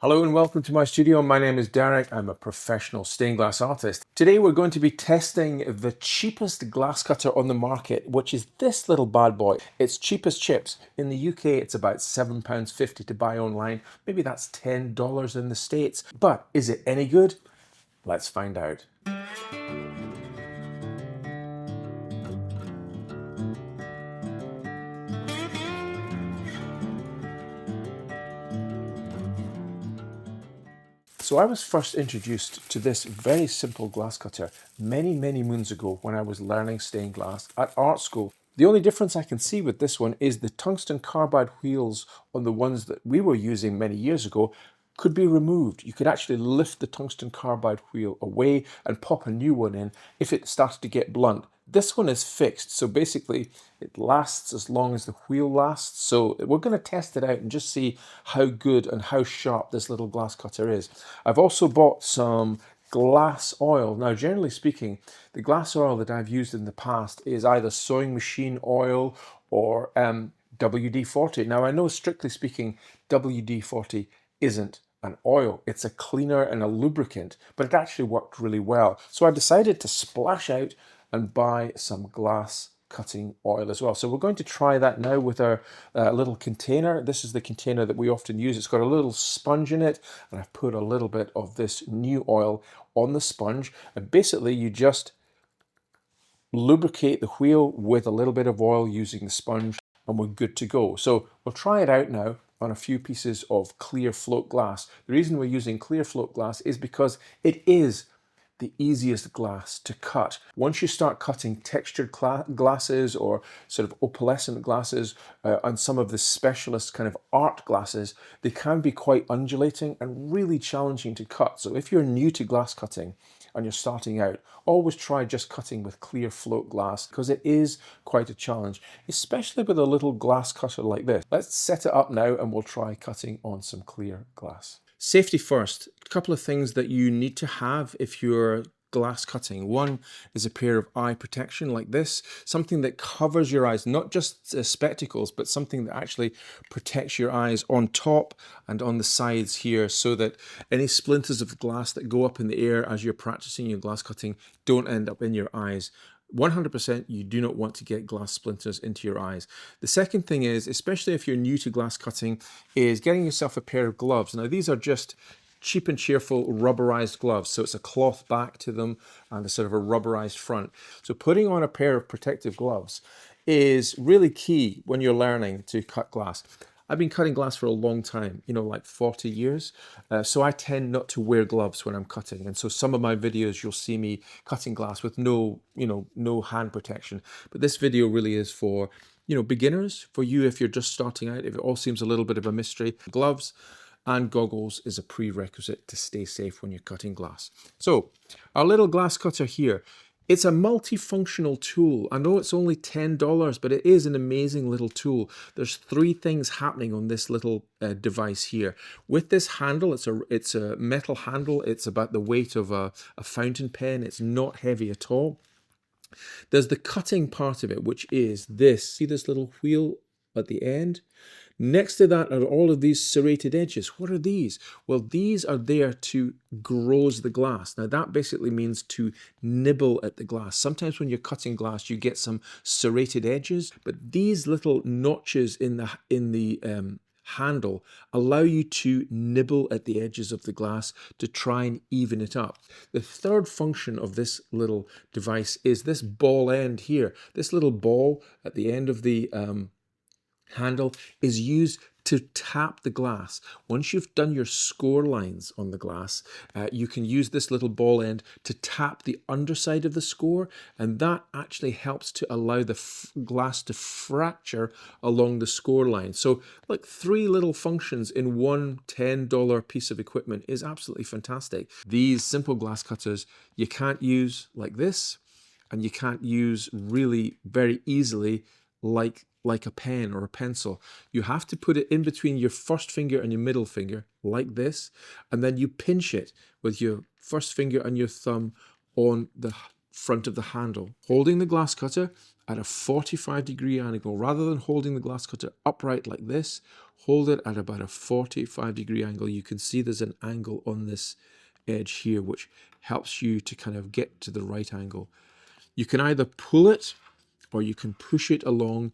Hello and welcome to my studio. My name is Derek. I'm a professional stained glass artist. Today we're going to be testing the cheapest glass cutter on the market, which is this little bad boy. It's cheap as chips. In the UK, it's about £7.50 to buy online. Maybe that's $10 in the States. But is it any good? Let's find out. So I was first introduced to this very simple glass cutter many moons ago when I was learning stained glass at art school. The only difference I can see with this one is the tungsten carbide wheels on the ones that we were using many years ago could be removed. You could actually lift the tungsten carbide wheel away and pop a new one in if it started to get blunt. This one is fixed, so basically it lasts as long as the wheel lasts. So we're going to test it out and just see how good and how sharp this little glass cutter is. I've also bought some glass oil. Now, generally speaking, the glass oil that I've used in the past is either sewing machine oil or WD-40. Now, I know strictly speaking, WD-40 isn't an oil. It's a cleaner and a lubricant, but it actually worked really well. So I decided to splash out and buy some glass cutting oil as well. So we're going to try that now with our little container. This is the container that we often use. It's got a little sponge in it, and I've put a little bit of this new oil on the sponge. And basically you just lubricate the wheel with a little bit of oil using the sponge, and we're good to go. So we'll try it out now on a few pieces of clear float glass. The reason we're using clear float glass is because it is the easiest glass to cut. Once you start cutting textured glasses or sort of opalescent glasses and some of the specialist kind of art glasses, they can be quite undulating and really challenging to cut. So if you're new to glass cutting and you're starting out, always try just cutting with clear float glass because it is quite a challenge, especially with a little glass cutter like this. Let's set it up now and we'll try cutting on some clear glass. Safety first. A couple of things that you need to have if you're glass cutting. One is a pair of eye protection like this, something that covers your eyes, not just spectacles, but something that actually protects your eyes on top and on the sides here so that any splinters of glass that go up in the air as you're practicing your glass cutting don't end up in your eyes. 100% you do not want to get glass splinters into your eyes. The second thing is, especially if you're new to glass cutting, is getting yourself a pair of gloves. Now these are just cheap and cheerful rubberized gloves. So it's a cloth back to them and a sort of a rubberized front. So putting on a pair of protective gloves is really key when you're learning to cut glass. I've been cutting glass for a long time, like 40 years. So I tend not to wear gloves when I'm cutting. And so some of my videos, you'll see me cutting glass with no hand protection. But this video really is for, beginners, for you if you're just starting out, if it all seems a little bit of a mystery. Gloves and goggles is a prerequisite to stay safe when you're cutting glass. So our little glass cutter here, it's a multifunctional tool. I know it's only $10, but it is an amazing little tool. There's three things happening on this little device here. With this handle, it's a metal handle. It's about the weight of a fountain pen. It's not heavy at all. There's the cutting part of it, which is this. See this little wheel at the end? Next to that are all of these serrated edges. What are these? Well, these are there to groze the glass. Now that basically means to nibble at the glass. Sometimes when you're cutting glass, you get some serrated edges, but these little notches in the handle allow you to nibble at the edges of the glass to try and even it up. The third function of this little device is this ball end here. This little ball at the end of the handle is used to tap the glass. Once you've done your score lines on the glass, you can use this little ball end to tap the underside of the score, and that actually helps to allow the glass to fracture along the score line. So like three little functions in one $10 piece of equipment is absolutely fantastic. These simple glass cutters you can't use like this, and you can't use really very easily like a pen or a pencil. You have to put it in between your first finger and your middle finger like this, and then you pinch it with your first finger and your thumb on the front of the handle. Holding the glass cutter at a 45-degree angle, rather than holding the glass cutter upright like this, hold it at about a 45-degree angle. You can see there's an angle on this edge here, which helps you to kind of get to the right angle. You can either pull it or you can push it along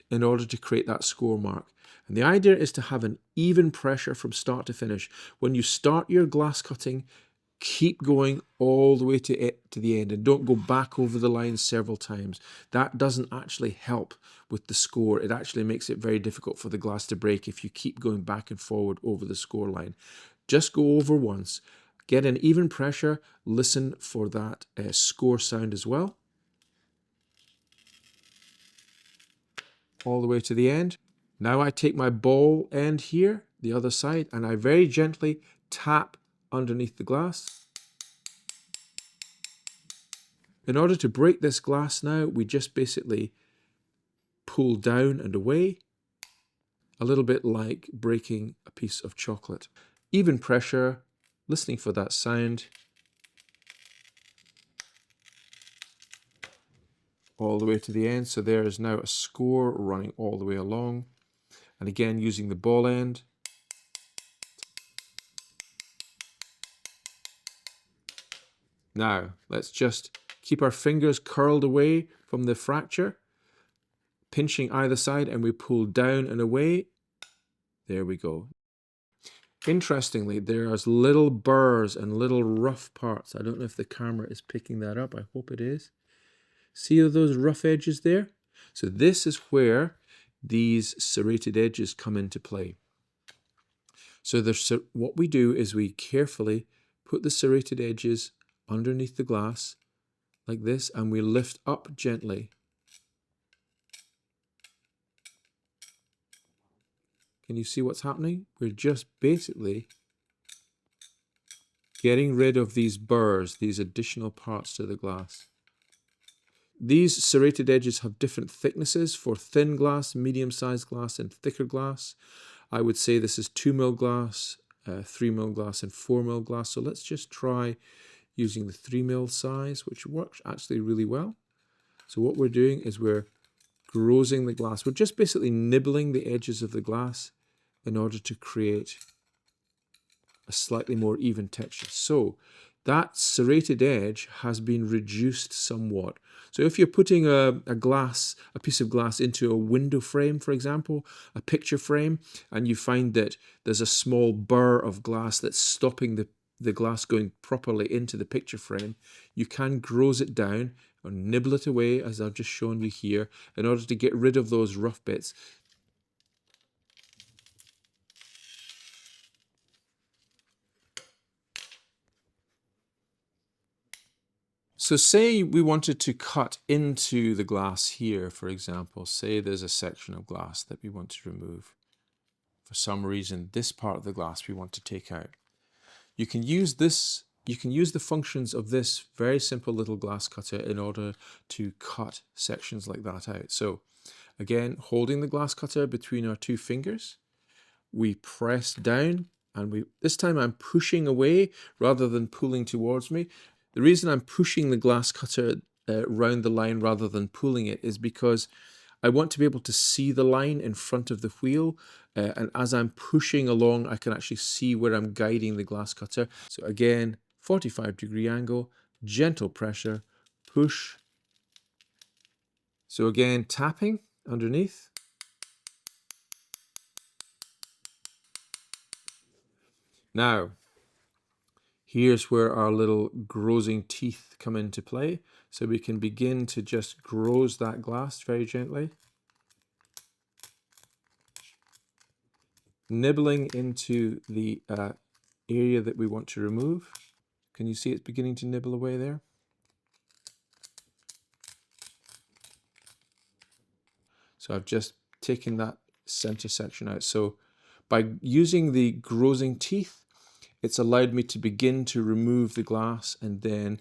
in order to create that score mark. And the idea is to have an even pressure from start to finish. When you start your glass cutting, keep going all the way to the end and don't go back over the line several times. That doesn't actually help with the score. It actually makes it very difficult for the glass to break if you keep going back and forward over the score line. Just go over once, get an even pressure, listen for that score sound as well. All the way to the end. Now I take my ball end here, the other side, and I very gently tap underneath the glass. In order to break this glass now, we just basically pull down and away, a little bit like breaking a piece of chocolate. Even pressure, listening for that sound. All the way to the end. So there is now a score running all the way along. And again, using the ball end. Now, let's just keep our fingers curled away from the fracture, pinching either side, and we pull down and away. There we go. Interestingly, there's little burrs and little rough parts. I don't know if the camera is picking that up. I hope it is. See those rough edges there? So this is where these serrated edges come into play. So what we do is we carefully put the serrated edges underneath the glass like this, and we lift up gently. Can you see what's happening? We're just basically getting rid of these burrs, these additional parts to the glass. These serrated edges have different thicknesses for thin glass, medium-sized glass, and thicker glass. I would say this is 2mm glass, 3mm glass, and 4mm glass. So let's just try using the 3mm size, which works actually really well. So what we're doing is we're grossing the glass. We're just basically nibbling the edges of the glass in order to create a slightly more even texture. So that serrated edge has been reduced somewhat. So if you're putting a piece of glass into a window frame, for example, a picture frame, and you find that there's a small burr of glass that's stopping the glass going properly into the picture frame, you can gross it down or nibble it away, as I've just shown you here, in order to get rid of those rough bits. So say we wanted to cut into the glass here, for example. Say there's a section of glass that we want to remove. For some reason, this part of the glass we want to take out. You can use the functions of this very simple little glass cutter in order to cut sections like that out. So again, holding the glass cutter between our two fingers, we press down, and this time I'm pushing away rather than pulling towards me. The reason I'm pushing the glass cutter round the line rather than pulling it is because I want to be able to see the line in front of the wheel, and as I'm pushing along, I can actually see where I'm guiding the glass cutter. So again, 45-degree angle, gentle pressure, push. So again, tapping underneath. Now, here's where our little grossing teeth come into play. So we can begin to just gross that glass very gently, nibbling into the area that we want to remove. Can you see it's beginning to nibble away there? So I've just taken that center section out. So by using the grossing teeth, it's allowed me to begin to remove the glass, and then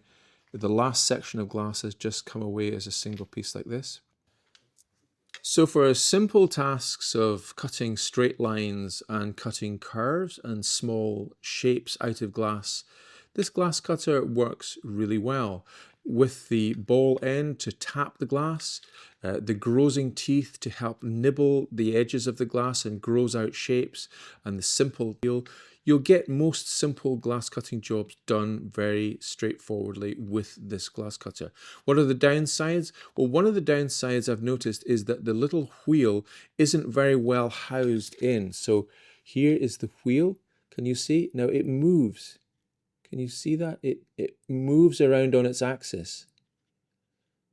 the last section of glass has just come away as a single piece like this. So for simple tasks of cutting straight lines and cutting curves and small shapes out of glass, this glass cutter works really well. with the ball end to tap the glass, the grossing teeth to help nibble the edges of the glass and grows out shapes, and the simple wheel. You'll get most simple glass cutting jobs done very straightforwardly with this glass cutter. What are the downsides? Well, one of the downsides I've noticed is that the little wheel isn't very well housed in. So here is the wheel. Can you see? Now it moves. Can you see that? It moves around on its axis,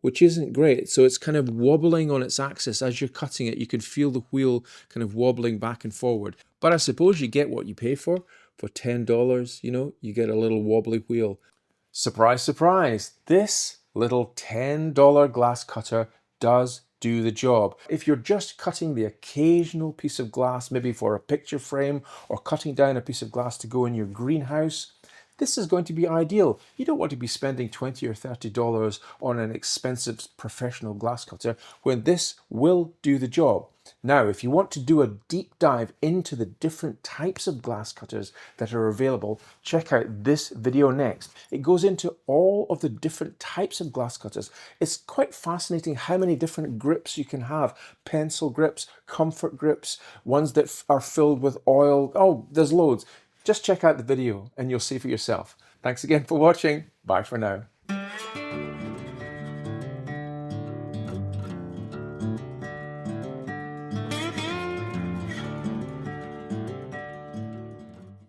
which isn't great. So it's kind of wobbling on its axis as you're cutting it. You can feel the wheel kind of wobbling back and forward. But I suppose you get what you pay for. For $10, you know, you get a little wobbly wheel. Surprise, surprise. This little $10 glass cutter does do the job. If you're just cutting the occasional piece of glass, maybe for a picture frame, or cutting down a piece of glass to go in your greenhouse, this is going to be ideal. You don't want to be spending $20 or $30 on an expensive professional glass cutter when this will do the job. Now, if you want to do a deep dive into the different types of glass cutters that are available, check out this video next. It goes into all of the different types of glass cutters. It's quite fascinating how many different grips you can have. Pencil grips, comfort grips, ones that are filled with oil. Oh, there's loads. Just check out the video and you'll see for yourself. Thanks again for watching. Bye for now.